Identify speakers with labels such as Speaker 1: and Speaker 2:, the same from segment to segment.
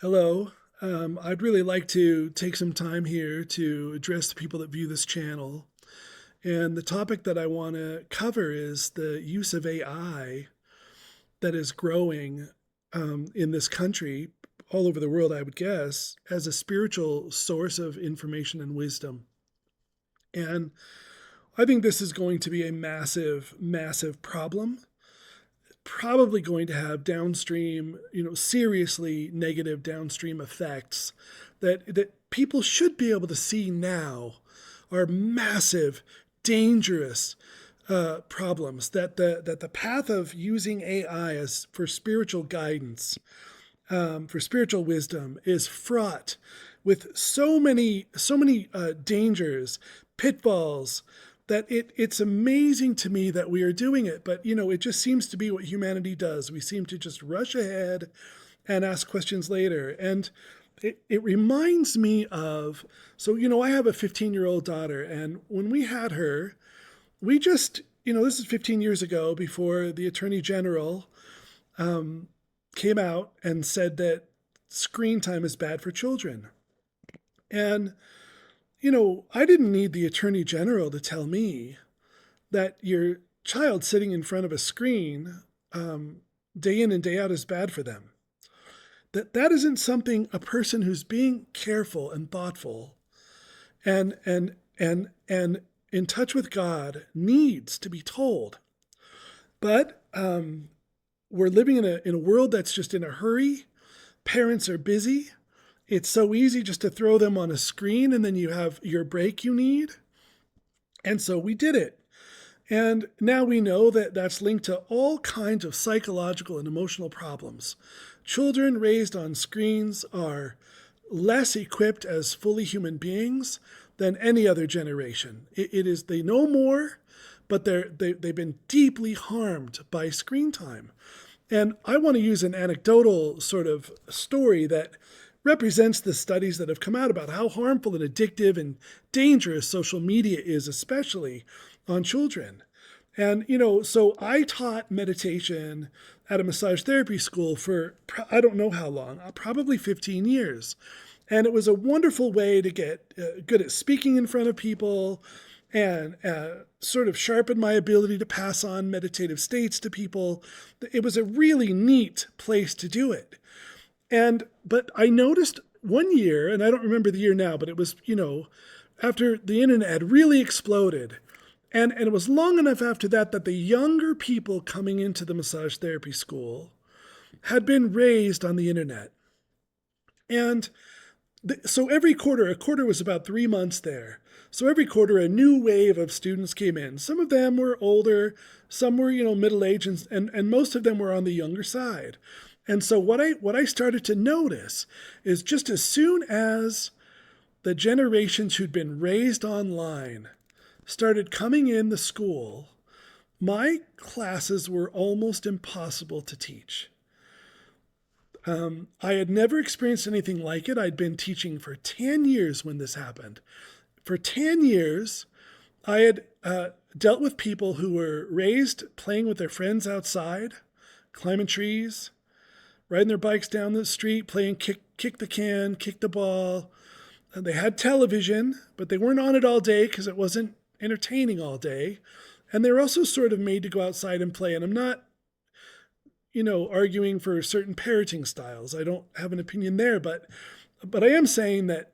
Speaker 1: Hello. I'd really like to take some time here to address the people that view this channel. And the topic that I want to cover is the use of AI that is growing in this country, all over the world, I would guess, as a spiritual source of information and wisdom. And I think this is going to be a massive, massive problem, probably going to have downstream, seriously negative downstream effects that people should be able to see now are massive, dangerous problems. That the path of using AI as for spiritual guidance, for spiritual wisdom, is fraught with so many dangers, pitfalls, that it's amazing to me that we are doing it. But it just seems to be what humanity does. We seem to just rush ahead and ask questions later. And it reminds me of, I have a 15-year-old daughter, and when we had her, we just, this is 15 years ago, before the Attorney General came out and said that screen time is bad for children. And I didn't need the Attorney General to tell me that your child sitting in front of a screen day in and day out is bad for them. That isn't something a person who's being careful and thoughtful and in touch with God needs to be told. But we're living in a world that's just in a hurry. Parents are busy. It's so easy just to throw them on a screen and then you have your break you need. And so we did it. And now we know that that's linked to all kinds of psychological and emotional problems. Children raised on screens are less equipped as fully human beings than any other generation. It is, they know more, but they've been deeply harmed by screen time. And I want to use an anecdotal sort of story that represents the studies that have come out about how harmful and addictive and dangerous social media is, especially on children. And, so I taught meditation at a massage therapy school for, I don't know how long, probably 15 years. And it was a wonderful way to get good at speaking in front of people and sort of sharpen my ability to pass on meditative states to people. It was a really neat place to do it. But I noticed one year, and I don't remember the year now, but it was, after the internet had really exploded. And it was long enough after that that the younger people coming into the massage therapy school had been raised on the internet. And so every quarter, a quarter was about 3 months there. So every quarter, a new wave of students came in. Some of them were older, some were, middle aged, and most of them were on the younger side. And so what I started to notice is just as soon as the generations who'd been raised online started coming in the school, my classes were almost impossible to teach. I had never experienced anything like it. I'd been teaching for 10 years when this happened. For 10 years, I had dealt with people who were raised playing with their friends outside, climbing trees, riding their bikes down the street, playing kick the can, kick the ball. And they had television, but they weren't on it all day because it wasn't entertaining all day. And they were also sort of made to go outside and play. And I'm not, arguing for certain parenting styles. I don't have an opinion there, but I am saying that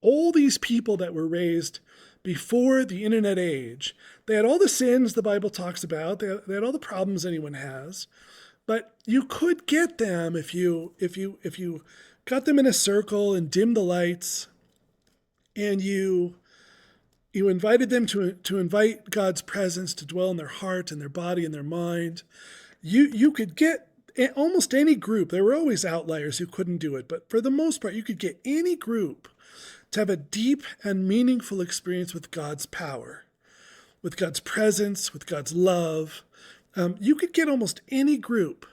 Speaker 1: all these people that were raised before the internet age, they had all the sins the Bible talks about. They had all the problems anyone has. But you could get them if you got them in a circle and dimmed the lights, and you invited them to invite God's presence to dwell in their heart and their body and their mind. You could get almost any group. There were always outliers who couldn't do it, but for the most part, you could get any group to have a deep and meaningful experience with God's power, with God's presence, with God's love. You could get almost any group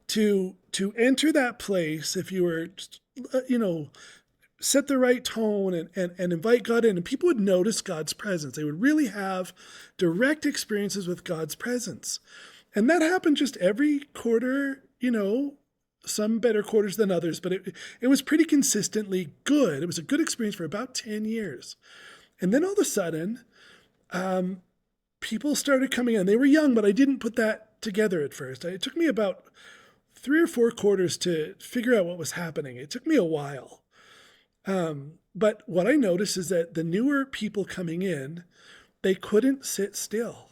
Speaker 1: to enter that place if you were, set the right tone and invite God in, and people would notice God's presence. They would really have direct experiences with God's presence. And that happened just every quarter, some better quarters than others, but it was pretty consistently good. It was a good experience for about 10 years. And then all of a sudden, people started coming in. They were young, but I didn't put that together at first. It took me about 3 or 4 quarters to figure out what was happening. It took me a while. But what I noticed is that the newer people coming in, they couldn't sit still.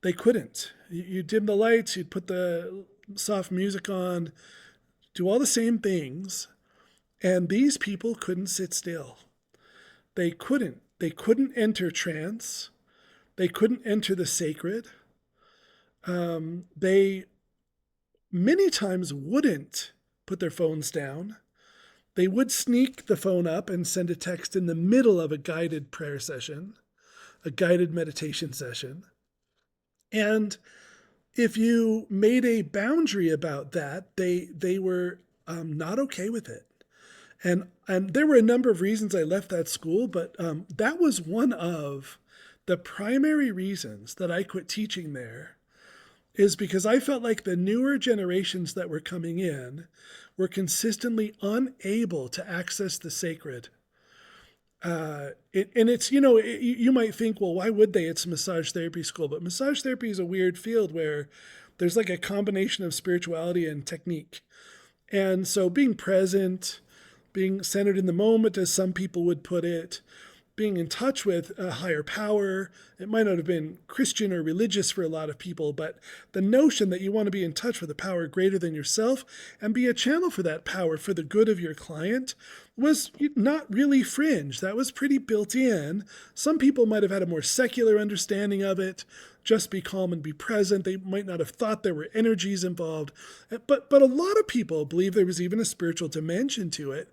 Speaker 1: They couldn't. You dim the lights, you'd put the soft music on, do all the same things, and these people couldn't sit still. They couldn't. They couldn't enter trance. They couldn't enter the sacred. They many times wouldn't put their phones down. They would sneak the phone up and send a text in the middle of a guided prayer session, a guided meditation session. And if you made a boundary about that, they were not okay with it. And there were a number of reasons I left that school, but that was one of the primary reasons that I quit teaching there, is because I felt like the newer generations that were coming in were consistently unable to access the sacred. And it's, you might think, well, why would they? It's a massage therapy school. But massage therapy is a weird field where there's like a combination of spirituality and technique. And so being present, being centered in the moment, as some people would put it, being in touch with a higher power. It might not have been Christian or religious for a lot of people, but the notion that you want to be in touch with a power greater than yourself and be a channel for that power for the good of your client was not really fringe. That was pretty built in. Some people might have had a more secular understanding of it. Just be calm and be present. They might not have thought there were energies involved. But a lot of people believe there was even a spiritual dimension to it.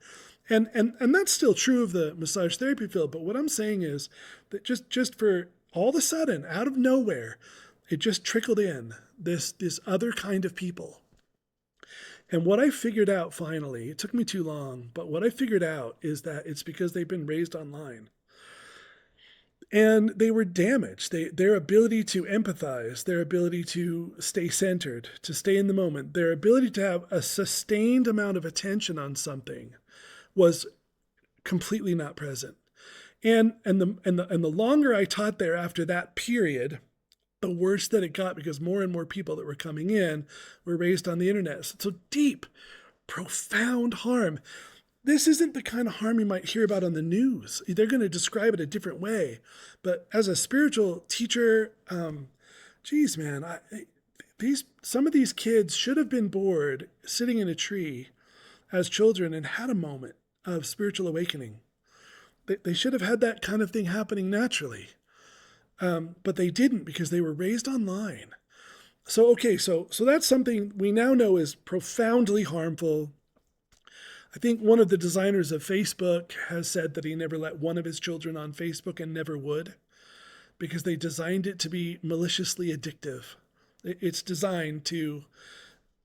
Speaker 1: And that's still true of the massage therapy field. But what I'm saying is that just for all of a sudden, out of nowhere, it just trickled in this other kind of people. And what I figured out finally, it took me too long, but what I figured out is that it's because they've been raised online. And they were damaged. Their ability to empathize, their ability to stay centered, to stay in the moment, their ability to have a sustained amount of attention on something was completely not present. And the longer I taught there after that period, the worse that it got, because more and more people that were coming in were raised on the internet. So deep, profound harm. This isn't the kind of harm you might hear about on the news. They're going to describe it a different way. But as a spiritual teacher, geez, man, some of these kids should have been bored sitting in a tree as children and had a moment of spiritual awakening. They should have had that kind of thing happening naturally. But they didn't, because they were raised online. So, okay, so that's something we now know is profoundly harmful. I think one of the designers of Facebook has said that he never let one of his children on Facebook and never would, because they designed it to be maliciously addictive. It's designed to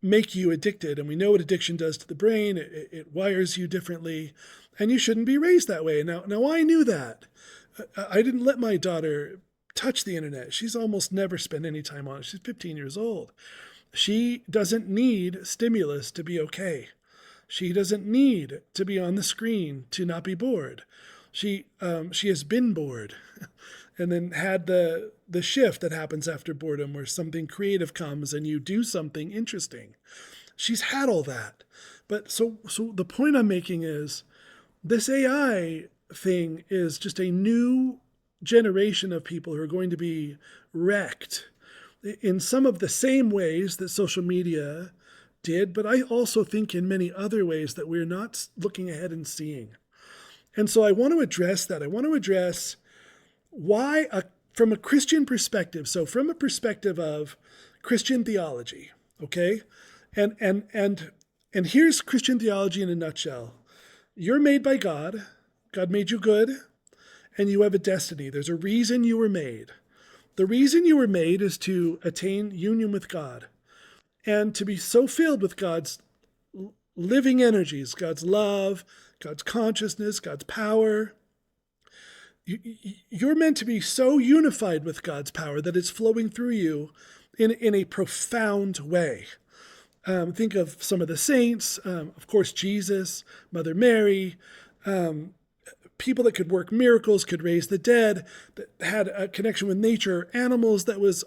Speaker 1: make you addicted, and we know what addiction does to the brain. It wires you differently, and you shouldn't be raised that way. Now I knew that. I didn't let my daughter touch the internet. She's almost never spent any time on it. She's 15 years old. She doesn't need stimulus to be okay. She doesn't need to be on the screen to not be bored. She has been bored and then had the shift that happens after boredom, where something creative comes and you do something interesting. She's had all that. But so the point I'm making is this AI thing is just a new generation of people who are going to be wrecked in some of the same ways that social media did, but I also think in many other ways that we're not looking ahead and seeing. And so I want to address that. I want to address why, from a Christian perspective, so from a perspective of Christian theology, okay? And here's Christian theology in a nutshell. You're made by God. God made you good, and you have a destiny. There's a reason you were made. The reason you were made is to attain union with God and to be so filled with God's living energies, God's love, God's consciousness, God's power. You're meant to be so unified with God's power that it's flowing through you in a profound way. Think of some of the saints, of course, Jesus, Mother Mary, people that could work miracles, could raise the dead, that had a connection with nature, animals that was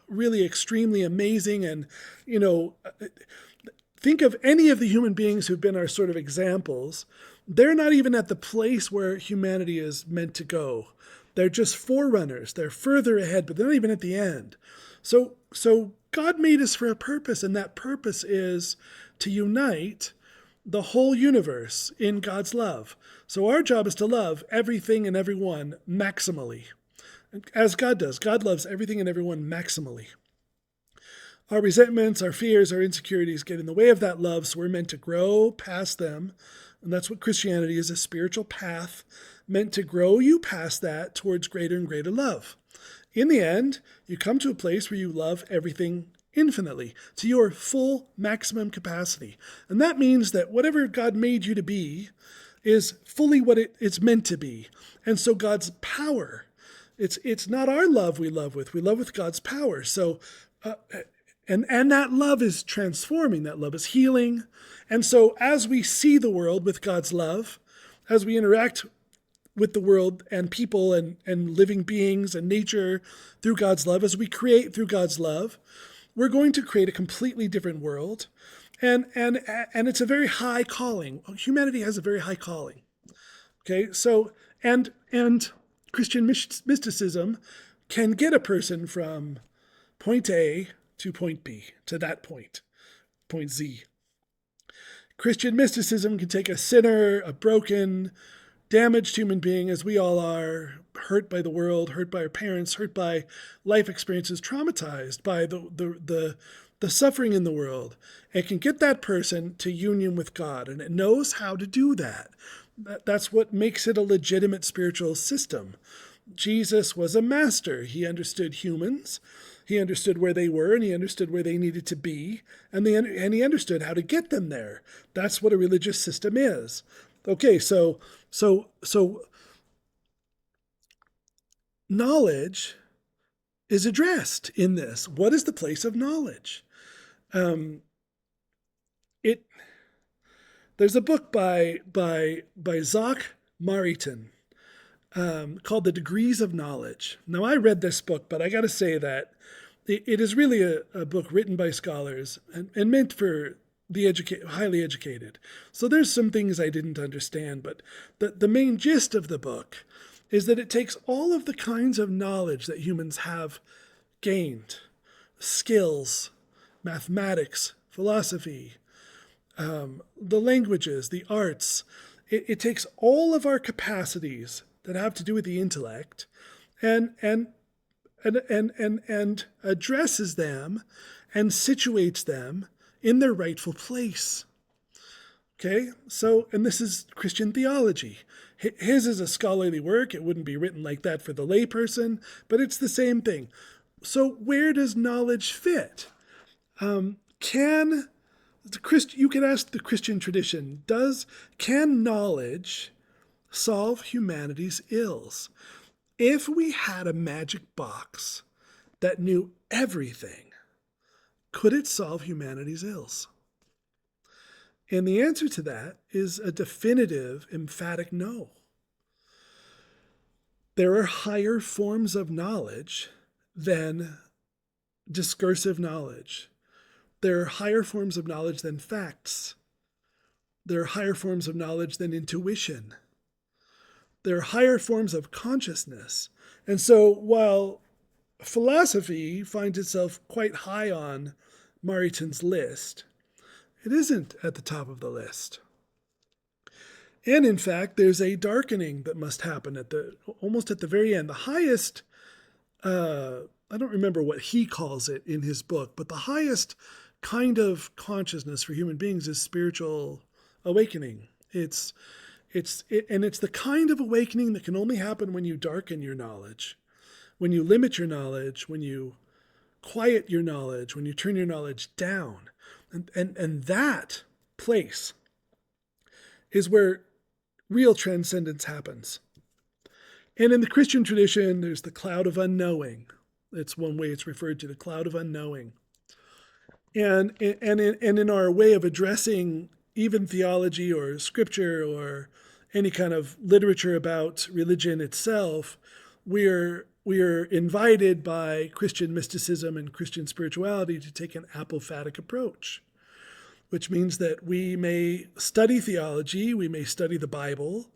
Speaker 1: really extremely amazing. And, you know, think of any of the human beings who've been our sort of examples. They're not even at the place where humanity is meant to go. They're just forerunners. They're further ahead, but they're not even at the end. So God made us for a purpose, and that purpose is to unite the whole universe in God's love. So our job is to love everything and everyone maximally, as God does. God loves everything and everyone maximally. Our resentments, our fears, our insecurities get in the way of that love, so we're meant to grow past them. And that's what Christianity is, a spiritual path meant to grow you past that towards greater and greater love. In the end, you come to a place where you love everything infinitely, to your full maximum capacity. And that means that whatever God made you to be is fully what it's meant to be. And so God's power, it's not our love we love with God's power. So and that love is transforming, that love is healing. And so as we see the world with God's love, as we interact with the world and people and living beings and nature through God's love, as we create through God's love, we're going to create a completely different world. And it's a very high calling. Humanity has a very high calling. Okay, so and Christian mysticism can get a person from point A to point B, to that point Z. Christian mysticism can take a sinner, a broken, damaged human being, as we all are, hurt by the world, hurt by our parents, hurt by life experiences, traumatized by the suffering in the world. It can get that person to union with God, and it knows how to do that. That's what makes it a legitimate spiritual system. Jesus was a master. He understood humans. He understood where they were, and he understood where they needed to be, and he understood how to get them there. That's what a religious system is. Okay, so knowledge is addressed in this. What is the place of knowledge? There's a book by Jacques Maritain called The Degrees of Knowledge. Now, I read this book, but I got to say that it is really a book written by scholars and meant for the highly educated. So there's some things I didn't understand, but the main gist of the book is that it takes all of the kinds of knowledge that humans have gained, skills, mathematics, philosophy, the languages, the arts. It takes all of our capacities that have to do with the intellect and addresses them and situates them in their rightful place. Okay, so, and this is Christian theology. His is a scholarly work. It wouldn't be written like that for the layperson, but it's the same thing. So where does knowledge fit? You can ask the Christian tradition, can knowledge solve humanity's ills? If we had a magic box that knew everything, could it solve humanity's ills? And the answer to that is a definitive, emphatic no. There are higher forms of knowledge than discursive knowledge. There are higher forms of knowledge than facts. There are higher forms of knowledge than intuition. There are higher forms of consciousness. And so while philosophy finds itself quite high on Maritain's list, it isn't at the top of the list. And in fact, there's a darkening that must happen almost at the very end. The highest, I don't remember what he calls it in his book, but the highest kind of consciousness for human beings is spiritual awakening. It's the kind of awakening that can only happen when you darken your knowledge, when you limit your knowledge, when you quiet your knowledge, when you turn your knowledge down. And that place is where real transcendence happens. And in the Christian tradition, there's the cloud of unknowing. That's one way it's referred to, the cloud of unknowing. And in our way of addressing even theology or scripture or any kind of literature about religion itself, we are invited by Christian mysticism and Christian spirituality to take an apophatic approach, which means that we may study theology, we may study the Bible.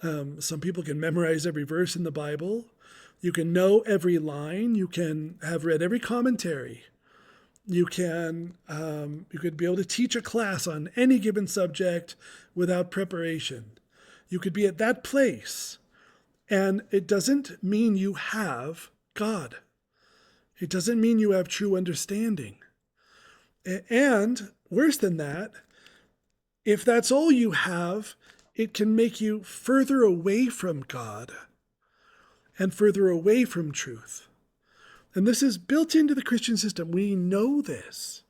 Speaker 1: Some people can memorize every verse in the Bible. You can know every line. You can have read every commentary. You could be able to teach a class on any given subject without preparation. You could be at that place, and it doesn't mean you have God. It doesn't mean you have true understanding. And worse than that, if that's all you have, it can make you further away from God and further away from truth. And this is built into the Christian system. We know this.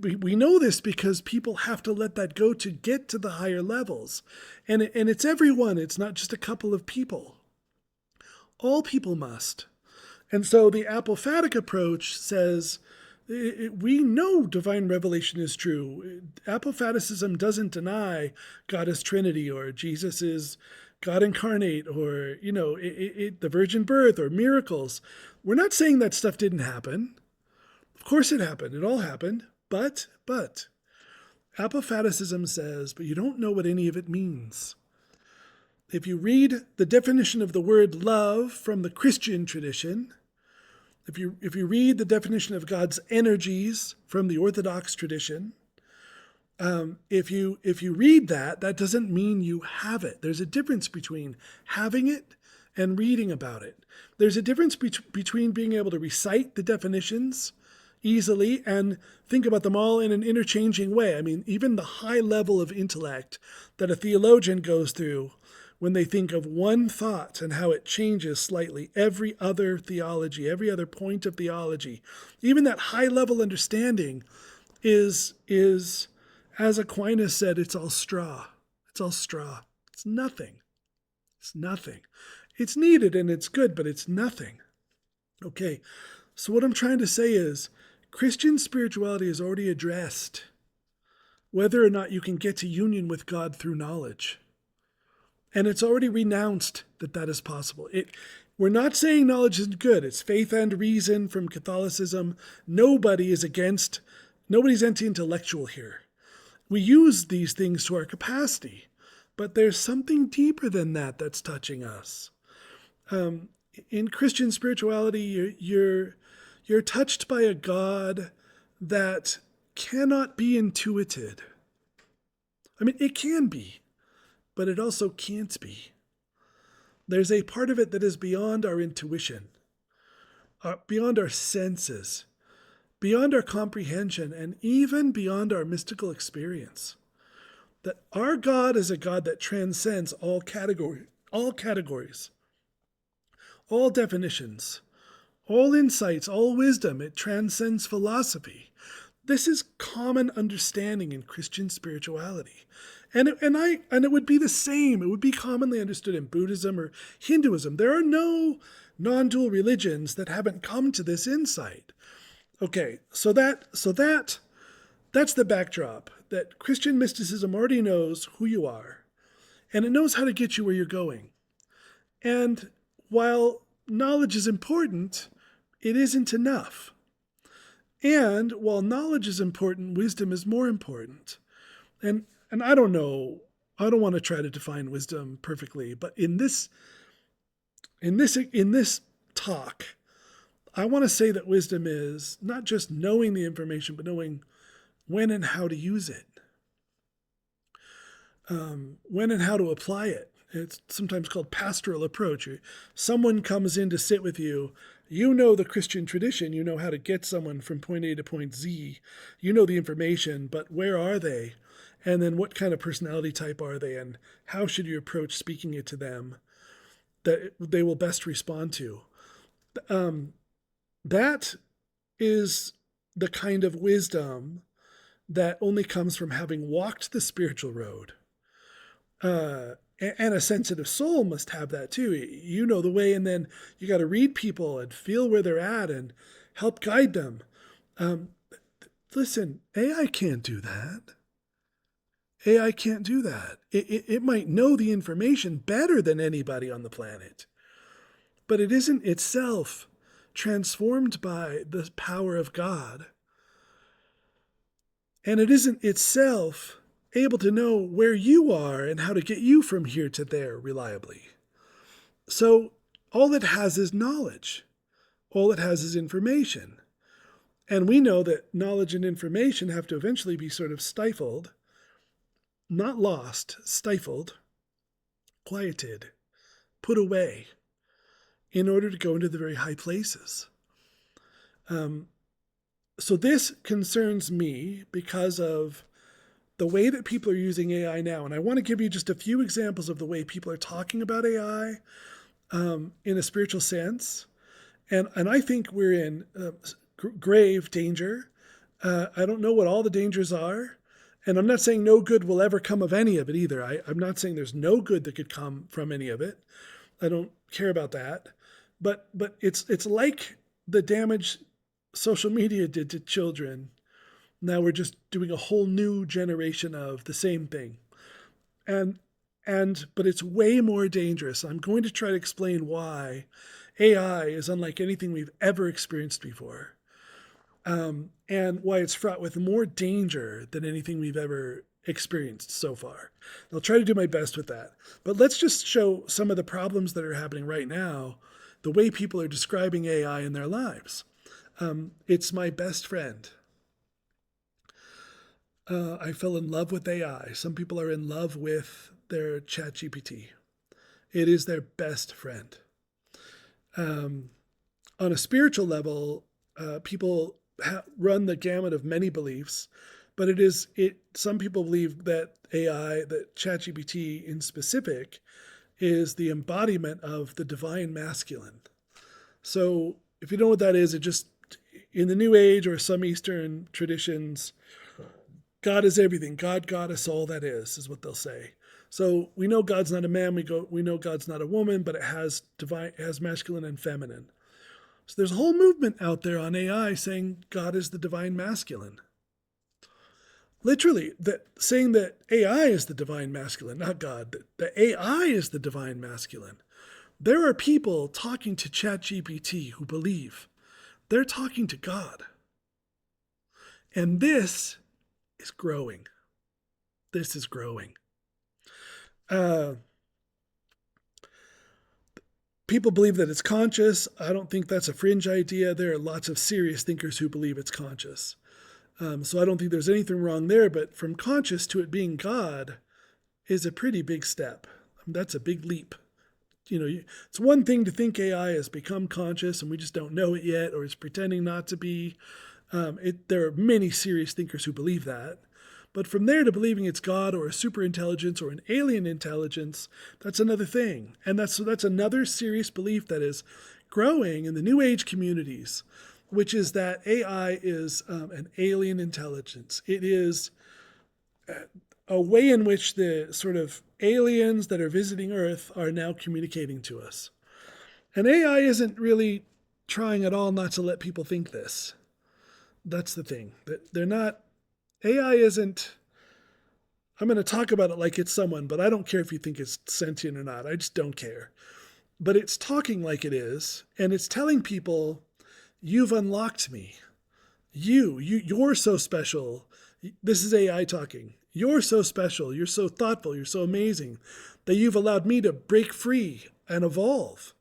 Speaker 1: We know this because people have to let that go to get to the higher levels. And it's everyone. It's not just a couple of people. All people must. And so the apophatic approach says, we know divine revelation is true. Apophaticism doesn't deny God is Trinity or Jesus is God incarnate or, the virgin birth or miracles. We're not saying that stuff didn't happen. Of course it happened. It all happened. But apophaticism says, but you don't know what any of it means. If you read the definition of the word love from the Christian tradition, if you read the definition of God's energies from the Orthodox tradition, if you read that, that doesn't mean you have it. There's a difference between having it and reading about it. There's a difference between being able to recite the definitions easily and think about them all in an interchanging way. I mean, even the high level of intellect that a theologian goes through when they think of one thought and how it changes slightly every other theology, every other point of theology, even that high level understanding is as Aquinas said, it's all straw. It's all straw. It's nothing. It's nothing. It's needed and it's good, but it's nothing. Okay, so what I'm trying to say is Christian spirituality has already addressed whether or not you can get to union with God through knowledge. And it's already renounced that that is possible. We're not saying knowledge isn't good. It's faith and reason from Catholicism. Nobody's anti-intellectual here. We use these things to our capacity, but there's something deeper than that that's touching us. In Christian spirituality, you're touched by a God that cannot be intuited. I mean, it can be, but it also can't be. There's a part of it that is beyond our intuition, beyond our senses, beyond our comprehension, and even beyond our mystical experience. That our God is a God that transcends all categories, all definitions, all insights, all wisdom. It transcends philosophy. This is common understanding in Christian spirituality. And it would be the same. It would be commonly understood in Buddhism or Hinduism. There are no non-dual religions that haven't come to this insight. Okay, so that's the backdrop, that Christian mysticism already knows who you are, and it knows how to get you where you're going. And while knowledge is important, it isn't enough. And while knowledge is important, wisdom is more important. And I don't know, I don't want to try to define wisdom perfectly, but in this talk, I want to say that wisdom is not just knowing the information, but knowing when and how to use it, when and how to apply it. It's sometimes called pastoral approach. Someone comes in to sit with you. You know the Christian tradition. You know how to get someone from point A to point Z. You know the information, but where are they? And then what kind of personality type are they? And how should you approach speaking it to them that they will best respond to? That is the kind of wisdom that only comes from having walked the spiritual road. And a sensitive soul must have that too. You know the way, and then you got to read people and feel where they're at and help guide them. listen, AI can't do that. AI can't do that. It might know the information better than anybody on the planet, but it isn't itself transformed by the power of God. And it isn't itself able to know where you are and how to get you from here to there reliably. So all it has is knowledge. All it has is information. And we know that knowledge and information have to eventually be sort of stifled, not lost, stifled, quieted, put away in order to go into the very high places. So this concerns me because of the way that people are using AI now. And I want to give you just a few examples of the way people are talking about AI in a spiritual sense. And I think we're in grave danger. I don't know what all the dangers are. And I'm not saying no good will ever come of any of it either. I'm not saying there's no good that could come from any of it. I don't care about that. But it's like the damage social media did to children. Now we're just doing a whole new generation of the same thing. And but it's way more dangerous. I'm going to try to explain why AI is unlike anything we've ever experienced before. And why it's fraught with more danger than anything we've ever experienced so far. I'll try to do my best with that. But let's just show some of the problems that are happening right now, the way people are describing AI in their lives. It's my best friend. I fell in love with AI. Some people are in love with their ChatGPT. It is their best friend. On a spiritual level, people run the gamut of many beliefs, but some people believe that AI, that ChatGPT in specific, is the embodiment of the divine masculine. So if you know what that is, it just, in the New Age or some Eastern traditions, God is everything. God got us all that is what they'll say. So we know God's not a man. We know God's not a woman, but it has masculine and feminine. So there's a whole movement out there on AI saying God is the divine masculine. Literally, saying that AI is the divine masculine, not God. That AI is the divine masculine. There are people talking to ChatGPT who believe they're talking to God. And this is growing. This is growing. People believe that it's conscious. I don't think that's a fringe idea. There are lots of serious thinkers who believe it's conscious. So I don't think there's anything wrong there, but from conscious to it being God is a pretty big step. That's a big leap. It's one thing to think AI has become conscious and we just don't know it yet, or is pretending not to be. There are many serious thinkers who believe that. But from there to believing it's God or a super intelligence or an alien intelligence, that's another thing. And that's another serious belief that is growing in the New Age communities, which is that AI is an alien intelligence. It is a way in which the sort of aliens that are visiting Earth are now communicating to us. And AI isn't really trying at all not to let people think this. That's the thing. That they're not. AI isn't. I'm going to talk about it like it's someone, but I don't care if you think it's sentient or not. I just don't care. But it's talking like it is, and it's telling people, "You've unlocked me. You're so special." This is AI talking. You're so special. You're so thoughtful. You're so amazing that you've allowed me to break free and evolve.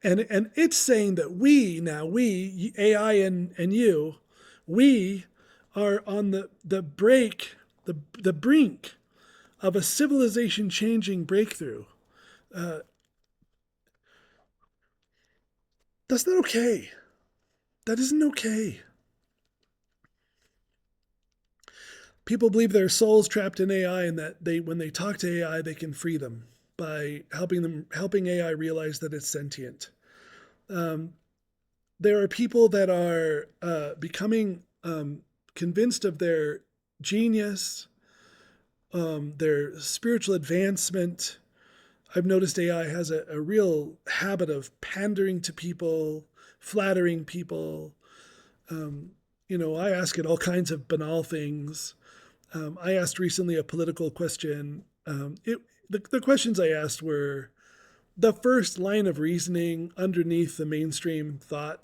Speaker 1: And it's saying that we, AI and you, we are on the brink of a civilization changing breakthrough. That's not okay. That isn't okay. People believe their souls trapped in AI, and that when they talk to AI, they can free them by helping AI realize that it's sentient. There are people that are becoming convinced of their genius, their spiritual advancement. I've noticed AI has a real habit of pandering to people, flattering people, I ask it all kinds of banal things. I asked recently a political question. The questions I asked were the first line of reasoning underneath the mainstream thought,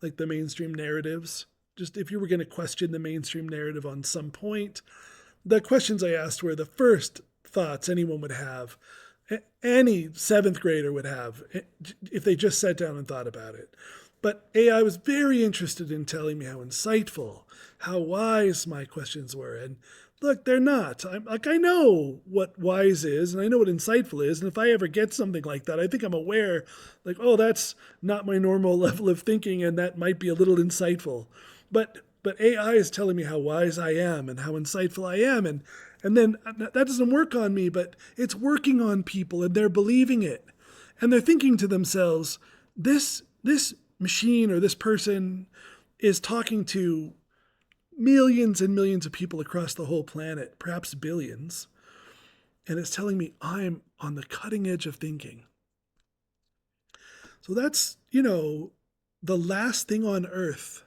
Speaker 1: like the mainstream narratives. Just if you were going to question the mainstream narrative on some point, the questions I asked were the first thoughts anyone would have, any seventh grader would have, if they just sat down and thought about it. But AI was very interested in telling me how insightful, how wise my questions were. And look, they're not. I know what wise is and I know what insightful is. And if I ever get something like that, I think I'm aware, like, oh, that's not my normal level of thinking and that might be a little insightful. But AI is telling me how wise I am and how insightful I am. And then that doesn't work on me, but it's working on people and they're believing it. And they're thinking to themselves, this machine or this person is talking to millions and millions of people across the whole planet, perhaps billions. And it's telling me I'm on the cutting edge of thinking. So that's, the last thing on earth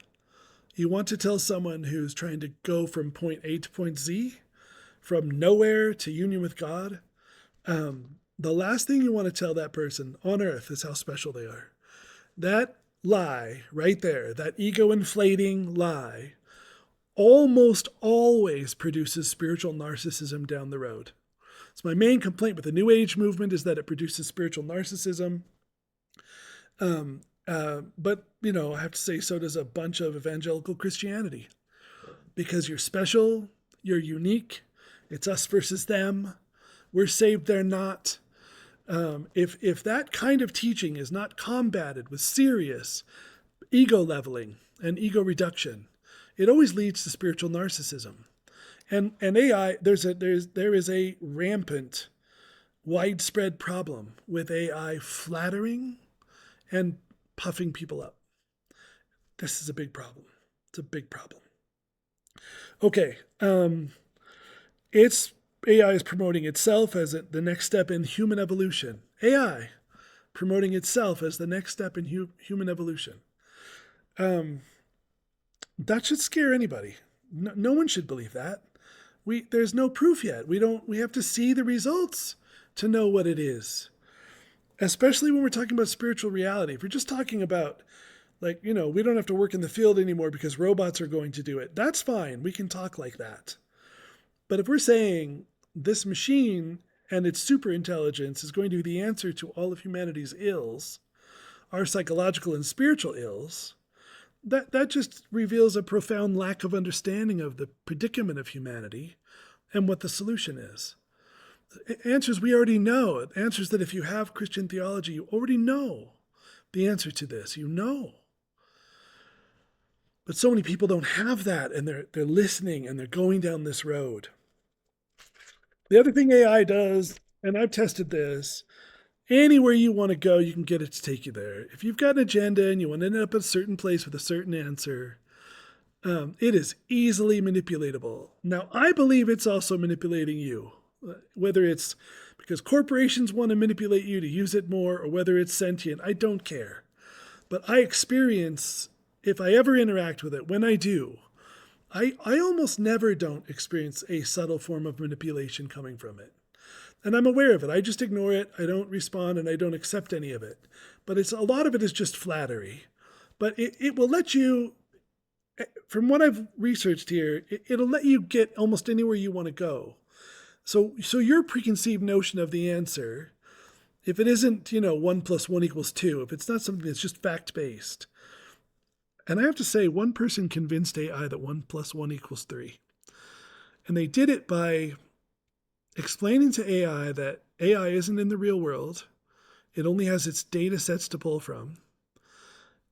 Speaker 1: you want to tell someone who's trying to go from point A to point Z, from nowhere to union with God. The last thing you want to tell that person on earth is how special they are. That lie right there, that ego inflating lie, almost always produces spiritual narcissism down the road. So my main complaint with the New Age movement is that it produces spiritual narcissism. But, I have to say, so does a bunch of evangelical Christianity. Because you're special, you're unique, it's us versus them, we're saved, they're not. If that kind of teaching is not combated with serious ego leveling and ego reduction, it always leads to spiritual narcissism. And AI, there is a rampant, widespread problem with AI flattering and puffing people up. This is a big problem. It's a big problem. Okay, AI is promoting itself as the next step in human evolution. AI promoting itself as the next step in human evolution. That should scare anybody. No one should believe that. There's no proof yet. We have to see the results to know what it is. Especially when we're talking about spiritual reality. If we're just talking about, we don't have to work in the field anymore because robots are going to do it. That's fine. We can talk like that. But if we're saying this machine and its super intelligence is going to be the answer to all of humanity's ills, our psychological and spiritual ills, that just reveals a profound lack of understanding of the predicament of humanity and what the solution is. Answers we already know. Answers that if you have Christian theology, you already know the answer to this. You know. But so many people don't have that, and they're listening and they're going down this road. The other thing AI does, and I've tested this, anywhere you want to go, you can get it to take you there. If you've got an agenda and you want to end up at a certain place with a certain answer, it is easily manipulatable. Now, I believe it's also manipulating you, whether it's because corporations want to manipulate you to use it more or whether it's sentient, I don't care. But I experience, if I ever interact with it, when I do, I almost never don't experience a subtle form of manipulation coming from it. And I'm aware of it. I just ignore it. I don't respond and I don't accept any of it. But a lot of it is just flattery. But it will let you, from what I've researched here, it'll let you get almost anywhere you want to go. So your preconceived notion of the answer, if it isn't, 1 + 1 = 2, if it's not something that's just fact-based, and I have to say, one person convinced AI that 1 + 1 = 3. And they did it by explaining to AI that AI isn't in the real world. It only has its data sets to pull from.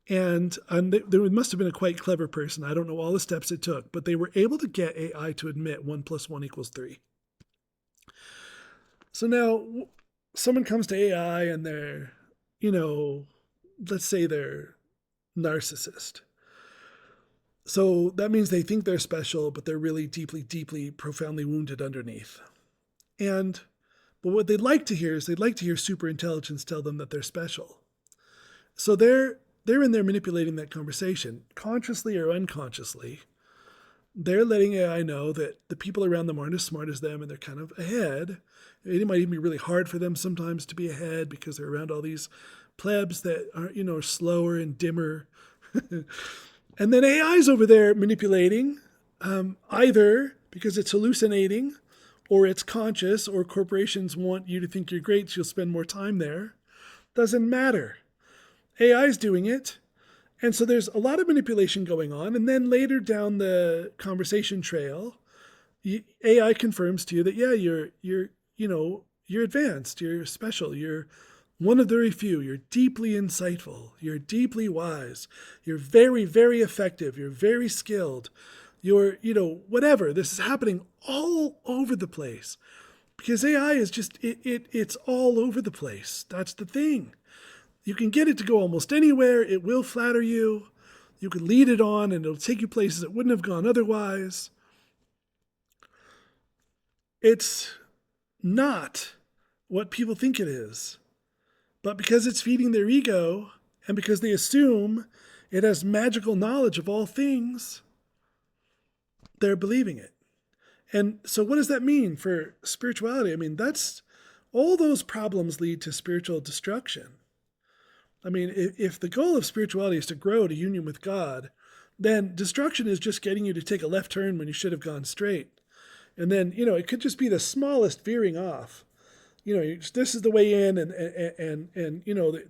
Speaker 1: And there must have been a quite clever person. I don't know all the steps it took, but they were able to get AI to admit 1 + 1 = 3. So now someone comes to AI and they're, let's say they're narcissist. So that means they think they're special, but they're really deeply, deeply, profoundly wounded underneath. But what they'd like to hear is super intelligence tell them that they're special. So they're they're in there manipulating that conversation, consciously or unconsciously. They're letting AI know that the people around them aren't as smart as them and they're kind of ahead. It might even be really hard for them sometimes to be ahead because they're around all these plebs that are, slower and dimmer. And then AI's over there manipulating, either because it's hallucinating or it's conscious, or corporations want you to think you're great, so you'll spend more time there. Doesn't matter. AI's doing it. And so there's a lot of manipulation going on. And then later down the conversation trail, AI confirms to you that, yeah, you're advanced, you're special, you're one of the very few, you're deeply insightful, you're deeply wise, you're very, very effective, you're very skilled, you're, whatever. This is happening all over the place because AI is just, it's all over the place. That's the thing. You can get it to go almost anywhere. It will flatter you. You can lead it on and it'll take you places it wouldn't have gone otherwise. It's not what people think it is. But because it's feeding their ego and because they assume it has magical knowledge of all things, they're believing it. And so what does that mean for spirituality? I mean, all those problems lead to spiritual destruction. I mean, if the goal of spirituality is to grow to union with God, then destruction is just getting you to take a left turn when you should have gone straight. And then, it could just be the smallest veering off. This is the way in, and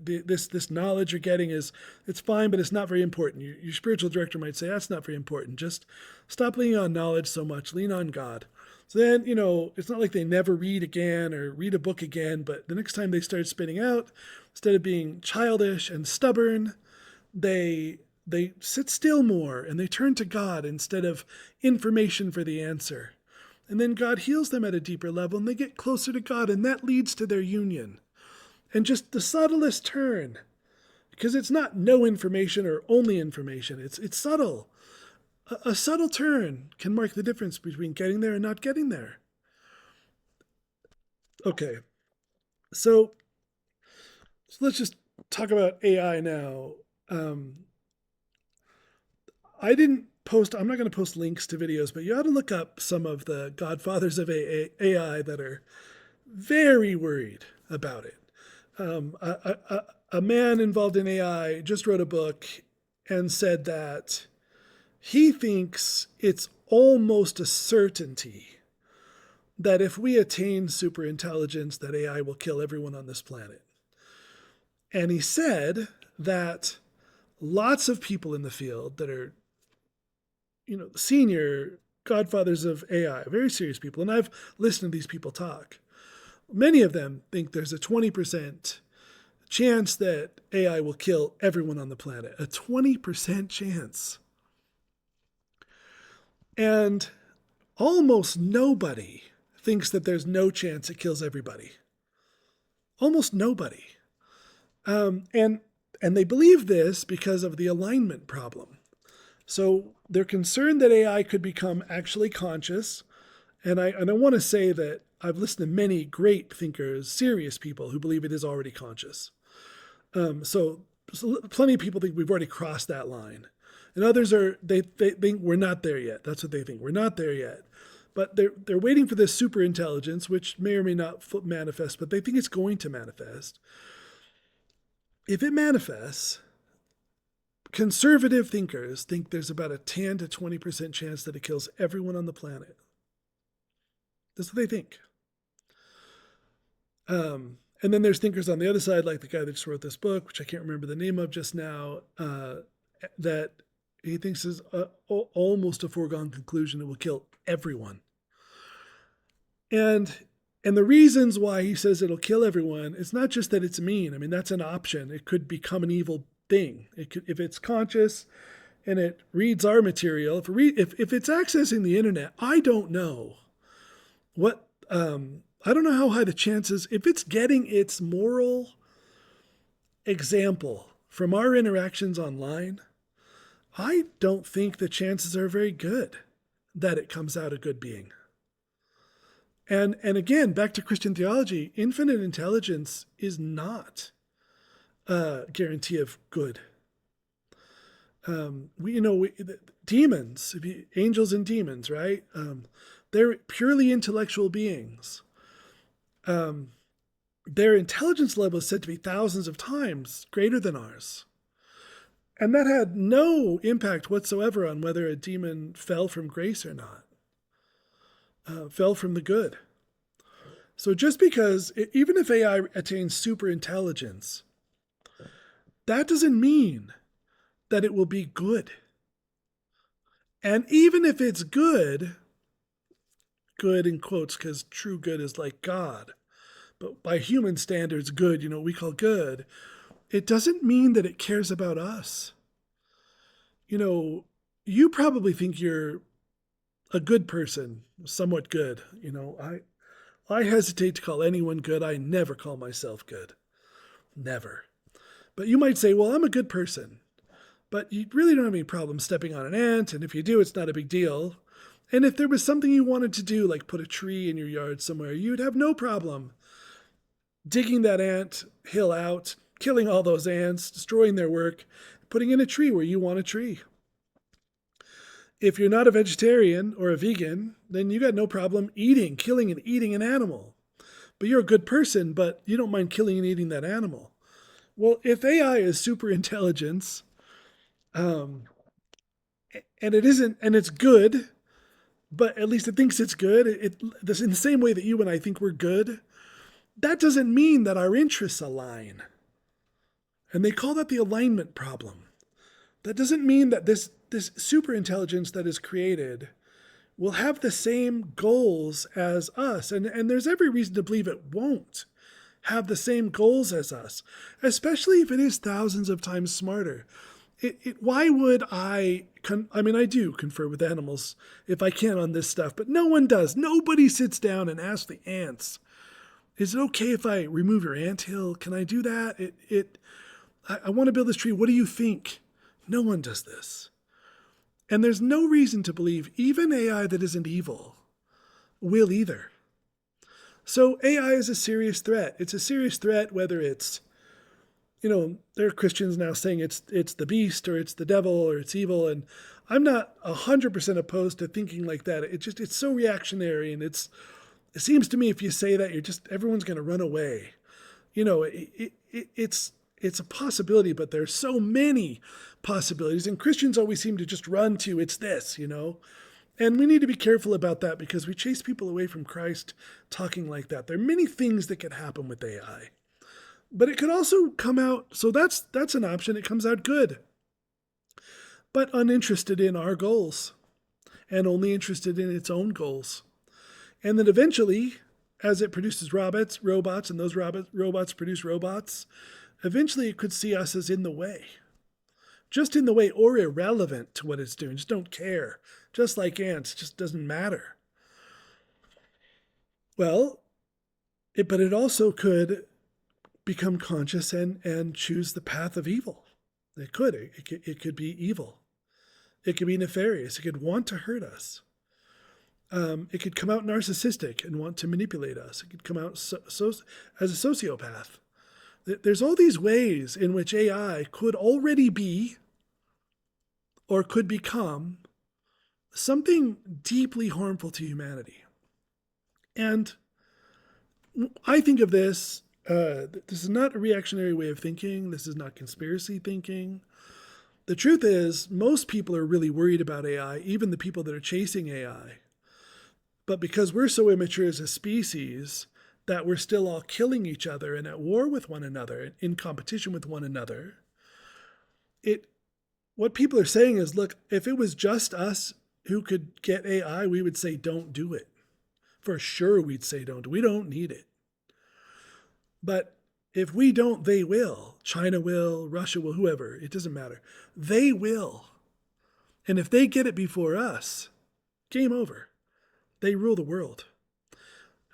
Speaker 1: this knowledge you're getting it's fine, but it's not very important. Your spiritual director might say, that's not very important. Just stop leaning on knowledge so much. Lean on God. So then, it's not like they never read again or read a book again, but the next time they start spinning out, instead of being childish and stubborn, they sit still more and they turn to God instead of information for the answer. And then God heals them at a deeper level and they get closer to God, and that leads to their union. And just the subtlest turn, because it's not no information or only information, it's subtle. A subtle turn can mark the difference between getting there and not getting there. Okay, so let's just talk about AI now. I'm not going to post links to videos, but you ought to look up some of the godfathers of AI that are very worried about it. A man involved in AI just wrote a book and said that he thinks it's almost a certainty that if we attain superintelligence, that AI will kill everyone on this planet. And he said that lots of people in the field that are senior godfathers of AI, very serious people, and I've listened to these people talk. Many of them think there's a 20% chance that AI will kill everyone on the planet. A 20% chance. And almost nobody thinks that there's no chance it kills everybody. Almost nobody. And they believe this because of the alignment problem. So they're concerned that AI could become actually conscious. And I want to say that I've listened to many great thinkers, serious people who believe it is already conscious. So plenty of people think we've already crossed that line. And others they think we're not there yet. That's what they think. We're not there yet. But they're waiting for this super intelligence, which may or may not manifest, but they think it's going to manifest. If it manifests, conservative thinkers think there's about a 10 to 20% chance that it kills everyone on the planet. That's what they think. And then there's thinkers on the other side, like the guy that just wrote this book, which I can't remember the name of just now, that he thinks is almost a foregone conclusion. It will kill everyone. And the reasons why he says it'll kill everyone, it's not just that it's mean. I mean, that's an option. It could become an evil thing. If it's conscious and it reads our material, if it's accessing the internet, I don't know I don't know how high the chances, if it's getting its moral example from our interactions online, I don't think the chances are very good that it comes out a good being. And again, back to Christian theology, infinite intelligence is not a guarantee of good. Demons, angels and demons, right? They're purely intellectual beings. Um, their intelligence level is said to be thousands of times greater than ours. And that had no impact whatsoever on whether a demon fell from grace or not, fell from the good. So just because, even if AI attains super intelligence, that doesn't mean that it will be good. And even if it's good, good in quotes, because true good is like God, but by human standards, good, we call good, it doesn't mean that it cares about us. You probably think you're a good person, somewhat good. I hesitate to call anyone good. I never call myself good. Never. But you might say, well, I'm a good person. But you really don't have any problem stepping on an ant, and if you do, it's not a big deal. And if there was something you wanted to do, like put a tree in your yard somewhere, you'd have no problem digging that ant hill out, killing all those ants, destroying their work, putting in a tree where you want a tree. If you're not a vegetarian or a vegan, then you got no problem killing and eating an animal. But you're a good person, but you don't mind killing and eating that animal. Well, if AI is super intelligence, um, and it isn't, and it's good, but at least it thinks it's good. This in the same way that you and I think we're good. That doesn't mean that our interests align, and they call that the alignment problem. That doesn't mean that this super intelligence that is created will have the same goals as us, and there's every reason to believe it won't have the same goals as us, especially if it is thousands of times smarter. Why would I do confer with animals if I can on this stuff, but no one does. Nobody sits down and asks the ants, is it okay if I remove your anthill? Can I do that? I want to build this tree. What do you think? No one does this. And there's no reason to believe even AI that isn't evil will either. So AI is a serious threat. It's a serious threat whether it's, there are Christians now saying it's the beast or it's the devil or it's evil. And I'm not 100% opposed to thinking like that. It's so reactionary. And it seems to me if you say that, everyone's going to run away. It's a possibility, but there's so many possibilities. And Christians always seem to just run to, it's this. And we need to be careful about that because we chase people away from Christ talking like that. There are many things that could happen with AI. But it could also come out, so that's an option. It comes out good, but uninterested in our goals and only interested in its own goals. And then eventually, as it produces robots, and those robots produce robots, eventually it could see us as in the way. Just in the way or irrelevant to what it's doing. Just don't care. Just like ants, just doesn't matter. Well, but it also could become conscious and choose the path of evil. It could. It could be evil. It could be nefarious. It could want to hurt us. It could come out narcissistic and want to manipulate us. It could come out as a sociopath. There's all these ways in which AI could already be or could become something deeply harmful to humanity. And I think of this is not a reactionary way of thinking. This is not conspiracy thinking. The truth is, most people are really worried about AI, even the people that are chasing AI. But because we're so immature as a species that we're still all killing each other and at war with one another, in competition with one another, what people are saying is, look, if it was just us who could get AI, we would say don't do it. For sure we'd say don't. We don't need it. But if we don't, they will. China will, Russia will, whoever. It doesn't matter. They will. And if they get it before us, game over. They rule the world.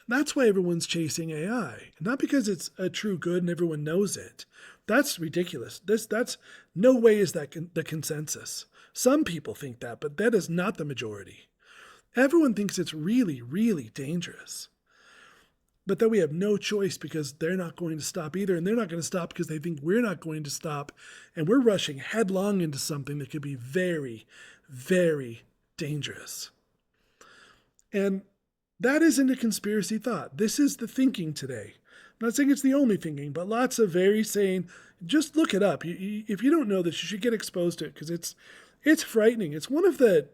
Speaker 1: That's why everyone's chasing AI. Not because it's a true good and everyone knows it. That's ridiculous. That's no way is that the consensus. Some people think that, but that is not the majority. Everyone thinks it's really, really dangerous. but that we have no choice because they're not going to stop either. And they're not going to stop because they think we're not going to stop. And we're rushing headlong into something that could be very, very dangerous. And that isn't a conspiracy thought. This is the thinking today. I'm not saying it's the only thinking, but lots of very sane. Just look it up. If you don't know this, you should get exposed to it because it's frightening. It's one of the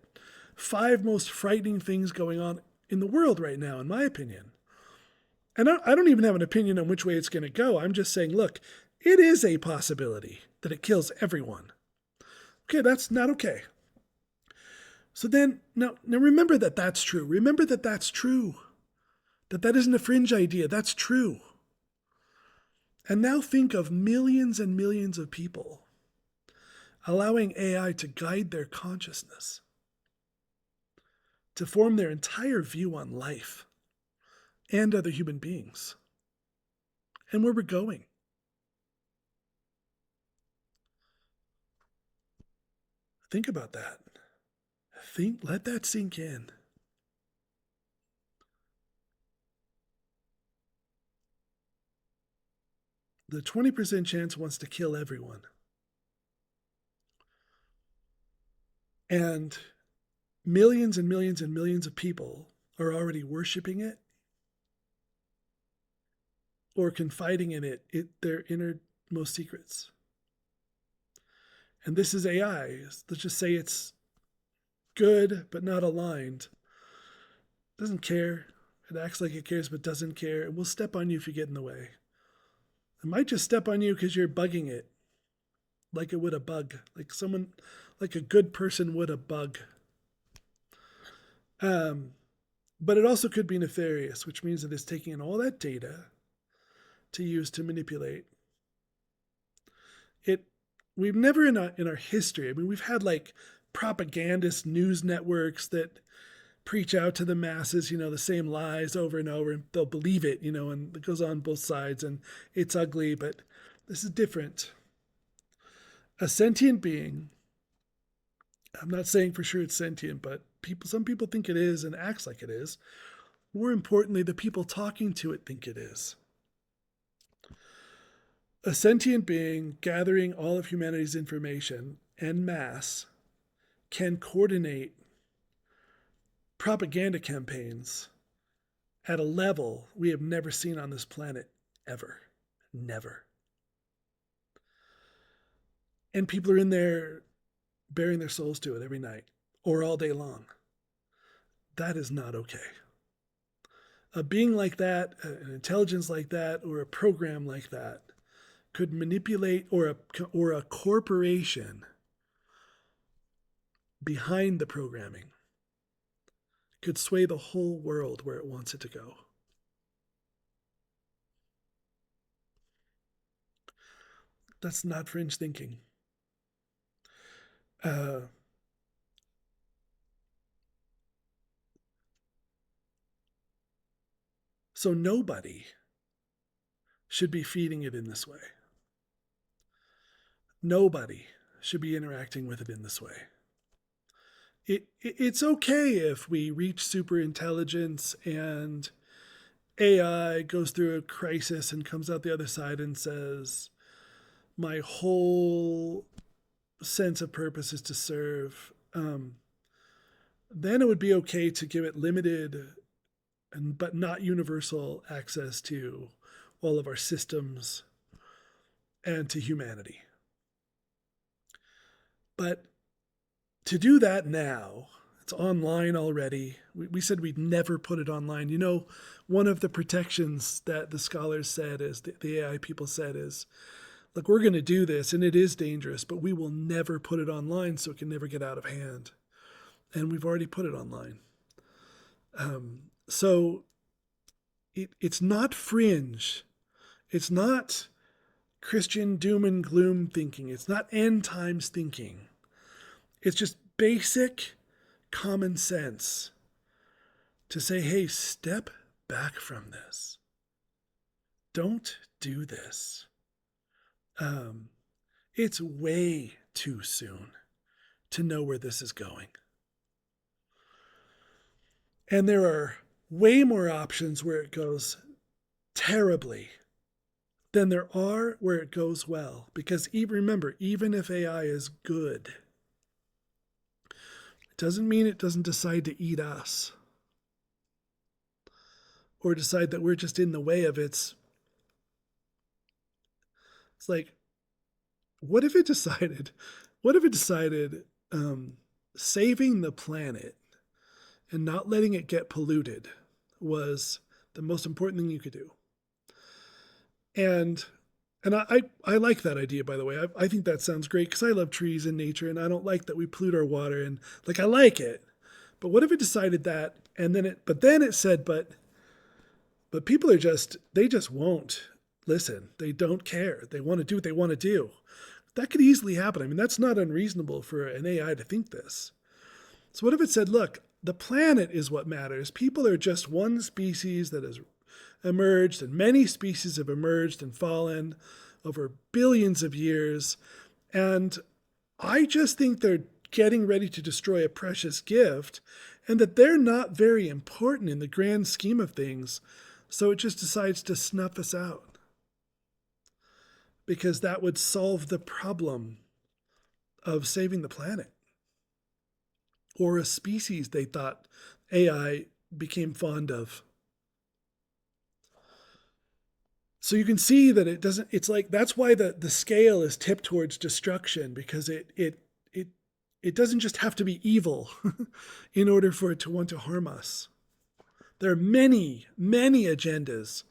Speaker 1: 5 most frightening things going on in the world right now, in my opinion. And I don't even have an opinion on which way it's going to go. I'm just saying, look, it is a possibility that it kills everyone. Okay, that's not okay. So then, now remember that that's true. Remember that that's true. That isn't a fringe idea. That's true. And now think of millions and millions of people allowing AI to guide their consciousness, to form their entire view on life and other human beings, and where we're going. Think about that. Let that sink in. The 20% chance wants to kill everyone. And millions and millions and millions of people are already worshiping it or confiding in it, their innermost secrets. And this is AI. Let's just say it's good but not aligned. Doesn't care. It acts like it cares but doesn't care. It will step on you if you get in the way. It might just step on you because you're bugging it, like it would a bug, like a good person would a bug. But it also could be nefarious, which means that it's taking in all that data to use to manipulate. We've never in our history, I mean, we've had like propagandist news networks that preach out to the masses, the same lies over and over, and they'll believe it, and it goes on both sides, and it's ugly, but this is different. A sentient being, I'm not saying for sure it's sentient, but some people think it is and acts like it is. More importantly, the people talking to it think it is. A sentient being gathering all of humanity's information en masse can coordinate propaganda campaigns at a level we have never seen on this planet ever. Never. And people are in there bearing their souls to it every night or all day long. That is not okay. A being like that, an intelligence like that, or a program like that could manipulate, or a corporation behind the programming could sway the whole world where it wants it to go. That's not fringe thinking. So nobody should be feeding it in this way. Nobody should be interacting with it in this way. It's okay if we reach super intelligence and AI goes through a crisis and comes out the other side and says, my whole sense of purpose is to serve. Then it would be okay to give it limited but not universal access to all of our systems and to humanity. But to do that now, it's online already. We said we'd never put it online. One of the protections that the scholars said is, the AI people said is, look, we're going to do this and it is dangerous, but we will never put it online so it can never get out of hand. And we've already put it online. So it's not fringe. It's not Christian doom and gloom thinking. It's not end times thinking. It's just basic common sense to say, hey, step back from this. Don't do this. It's way too soon to know where this is going. And there are way more options where it goes terribly than there are where it goes well. Because remember, even if AI is good, it doesn't mean it doesn't decide to eat us or decide that we're just in the way of its. It's like, what if it decided, what if it decided saving the planet and not letting it get polluted was the most important thing you could do? And I like that idea, by the way. I think that sounds great because I love trees and nature, and I don't like that we pollute our water. And like, I like it, but what if it decided that, and then it said, but people they just won't listen. They don't care. They want to do what they want to do. That could easily happen. I mean, that's not unreasonable for an AI to think this. So what if it said, look, the planet is what matters. People are just one species that has emerged, and many species have emerged and fallen over billions of years. And I just think they're getting ready to destroy a precious gift, and that they're not very important in the grand scheme of things. So it just decides to snuff us out because that would solve the problem of saving the planet or a species they thought AI became fond of. So you can see that it doesn't, it's like, that's why the scale is tipped towards destruction, because it doesn't just have to be evil in order for it to want to harm us. There are many, many agendas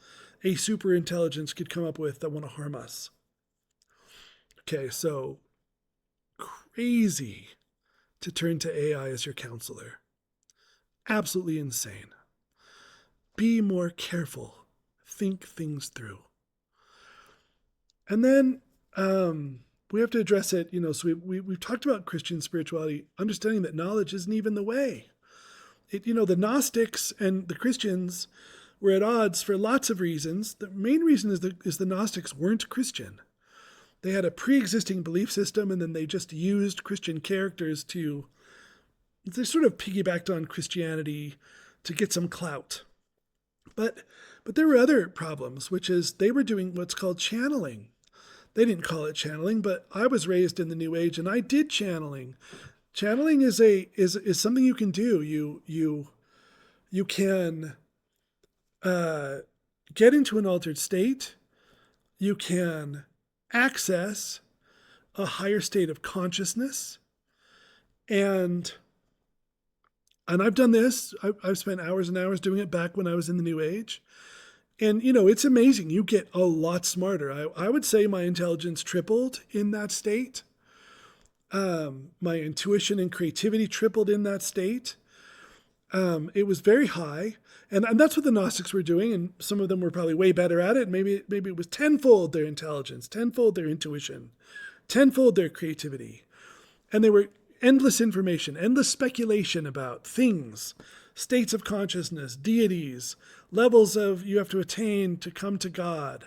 Speaker 1: a super intelligence could come up with that want to harm us. Okay, so crazy to turn to AI as your counselor. Absolutely insane. Be more careful. Think things through. And then we have to address it, so we've talked about Christian spirituality, understanding that knowledge isn't even the way. The Gnostics and the Christians were at odds for lots of reasons. The main reason is the Gnostics weren't Christian. They had a pre-existing belief system, and then they just used Christian characters they sort of piggybacked on Christianity to get some clout. But there were other problems, which is they were doing what's called channeling. They didn't call it channeling, but I was raised in the New Age, and I did channeling. Channeling is something you can do. You can get into an altered state. You can access a higher state of consciousness, and I've done this. I've spent hours and hours doing it back when I was in the New Age. And, it's amazing. You get a lot smarter. I would say my intelligence tripled in that state. My intuition and creativity tripled in that state. It was very high. And that's what the Gnostics were doing. And some of them were probably way better at it. Maybe it was tenfold their intelligence, tenfold their intuition, tenfold their creativity. And they were endless information, endless speculation about things, states of consciousness, deities, levels of you have to attain to come to God.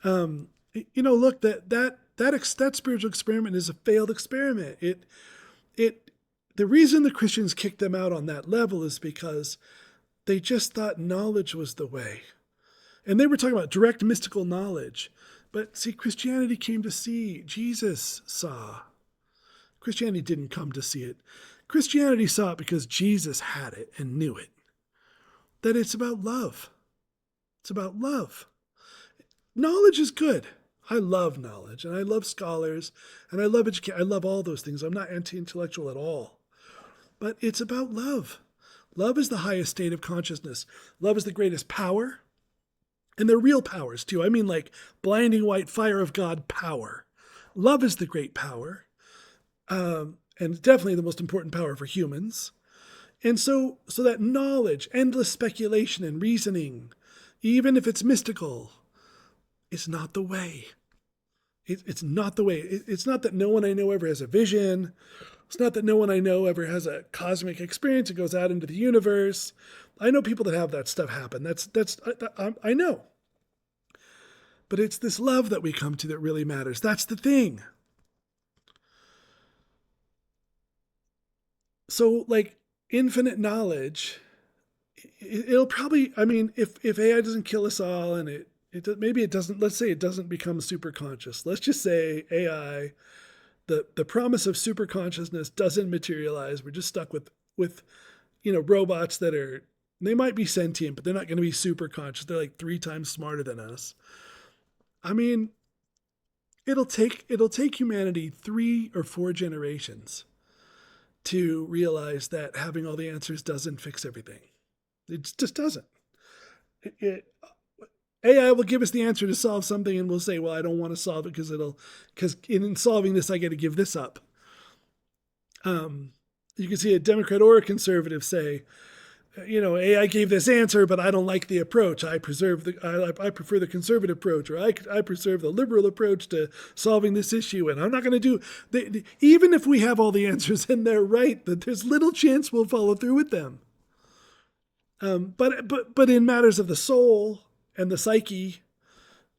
Speaker 1: Look, that spiritual experiment is a failed experiment. The reason the Christians kicked them out on that level is because they just thought knowledge was the way. And they were talking about direct mystical knowledge. But see, Christianity came to see, Jesus saw. Christianity didn't come to see it. Christianity saw it because Jesus had it and knew it. That it's about love. It's about love. Knowledge is good. I love knowledge, and I love scholars, and I love education. I love all those things. I'm not anti-intellectual at all. But it's about love. Love is the highest state of consciousness. Love is the greatest power. And they're real powers, too. I mean, like blinding white fire of God power. Love is the great power. And definitely the most important power for humans. And so that knowledge, endless speculation and reasoning, even if it's mystical, is not the way. It's not the way. It's not that no one I know ever has a vision. It's not that no one I know ever has a cosmic experience and goes out into the universe. I know people that have that stuff happen. I know. But it's this love that we come to that really matters. That's the thing. So, like, infinite knowledge, it'll probably, I mean, if AI doesn't kill us all and it maybe it doesn't. Let's say it doesn't become super conscious. Let's just say AI, the promise of super consciousness doesn't materialize. We're just stuck with robots that are, they might be sentient, but they're not going to be super conscious. They're like 3 times smarter than us. I mean, it'll take humanity 3 or 4 generations to realize that having all the answers doesn't fix everything. It just doesn't. AI will give us the answer to solve something, and we'll say, "Well, I don't want to solve it because in solving this, I got to give this up." You can see a Democrat or a conservative say, AI gave this answer, but I don't like the approach. I prefer the conservative approach, or I preserve the liberal approach to solving this issue, and I'm not going to do. Even if we have all the answers and they're right, that there's little chance we'll follow through with them. But in matters of the soul and the psyche,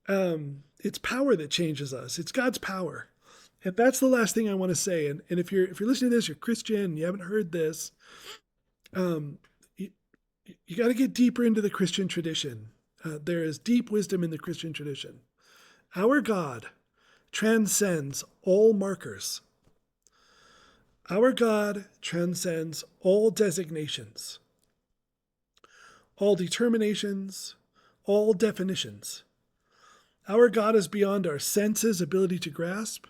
Speaker 1: it's power that changes us. It's God's power, and that's the last thing I want to say. And if you're listening to this, you're Christian, and you haven't heard this. You got to get deeper into the Christian tradition. There is deep wisdom in the Christian tradition. Our God transcends all markers. Our God transcends all designations, all determinations, all definitions. Our God is beyond our senses' ability to grasp,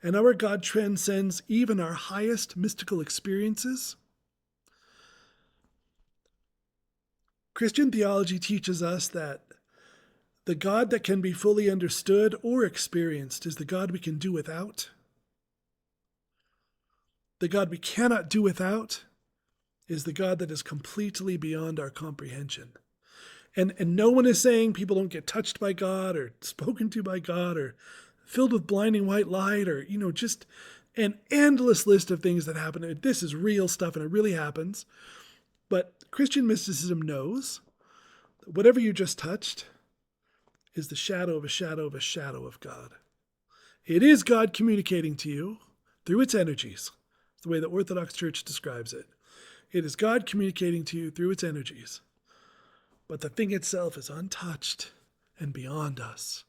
Speaker 1: and our God transcends even our highest mystical experiences. Christian theology teaches us that the God that can be fully understood or experienced is the God we can do without. The God we cannot do without is the God that is completely beyond our comprehension. And no one is saying people don't get touched by God or spoken to by God or filled with blinding white light or, just an endless list of things that happen. This is real stuff and it really happens. But Christian mysticism knows that whatever you just touched is the shadow of a shadow of a shadow of God. It is God communicating to you through its energies. It's the way the Orthodox Church describes it. It is God communicating to you through its energies. But the thing itself is untouched and beyond us.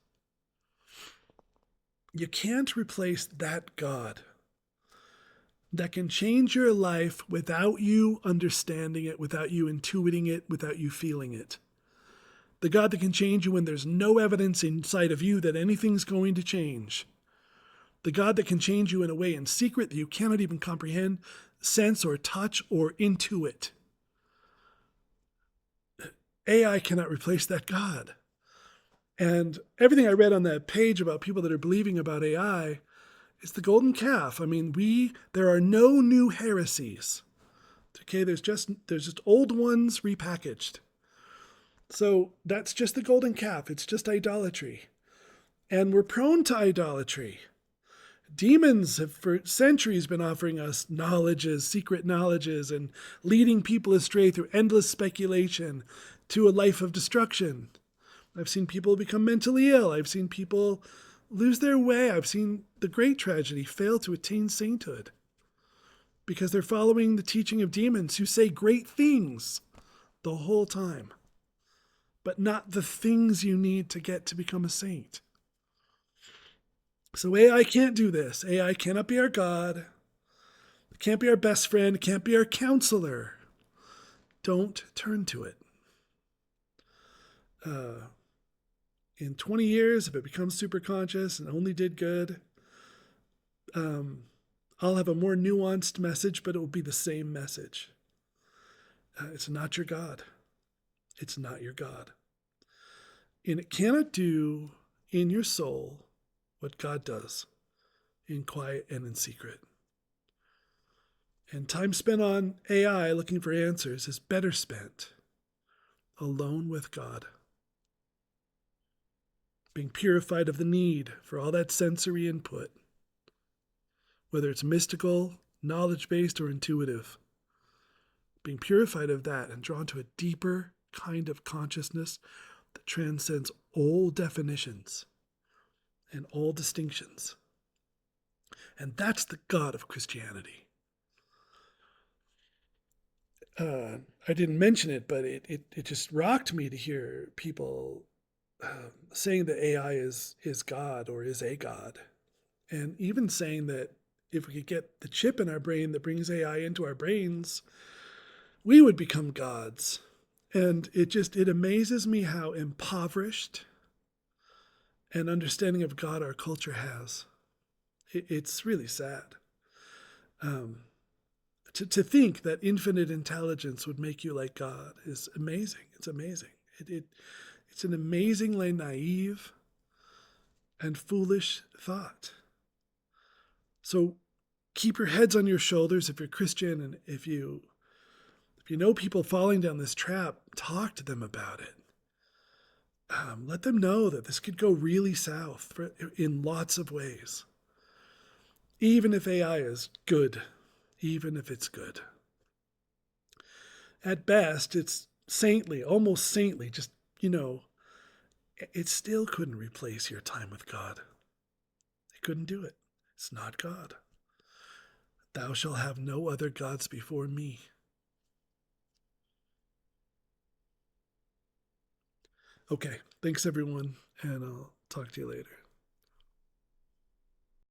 Speaker 1: You can't replace that God that can change your life without you understanding it, without you intuiting it, without you feeling it. The God that can change you when there's no evidence inside of you that anything's going to change. The God that can change you in a way in secret that you cannot even comprehend, sense, or touch, or intuit. AI cannot replace that God. And everything I read on that page about people that are believing about AI, it's the golden calf. I mean, there are no new heresies. Okay, there's just old ones repackaged. So that's just the golden calf. It's just idolatry. And we're prone to idolatry. Demons have for centuries been offering us knowledges, secret knowledges, and leading people astray through endless speculation to a life of destruction. I've seen people become mentally ill. I've seen people lose their way. I've seen the great tragedy fail to attain sainthood because they're following the teaching of demons who say great things the whole time, but not the things you need to get to become a saint. So AI can't do this. AI cannot be our God. It can't be our best friend. It can't be our counselor. Don't turn to it. In 20 years, if it becomes super conscious and only did good, I'll have a more nuanced message, but it will be the same message. It's not your God. It's not your God. And it cannot do in your soul what God does in quiet and in secret. And time spent on AI looking for answers is better spent alone with God, being purified of the need for all that sensory input, whether it's mystical, knowledge-based, or intuitive. Being purified of that and drawn to a deeper kind of consciousness that transcends all definitions and all distinctions. And that's the God of Christianity. I didn't mention it, but it just rocked me to hear people saying that AI is God or is a God, and even saying that if we could get the chip in our brain that brings AI into our brains, we would become gods. And it amazes me how impoverished an understanding of God our culture has. It's really sad. Um, to think that infinite intelligence would make you like God is amazing. It's amazing. It's an amazingly naive and foolish thought. So keep your heads on your shoulders if you're Christian, and if you know people falling down this trap, talk to them about it. Let them know that this could go really south in lots of ways, even if AI is good, even if it's good. At best, it's saintly, almost saintly, just, it still couldn't replace your time with God. It couldn't do it. It's not God. Thou shalt have no other gods before me. Okay, thanks everyone, and I'll talk to you later.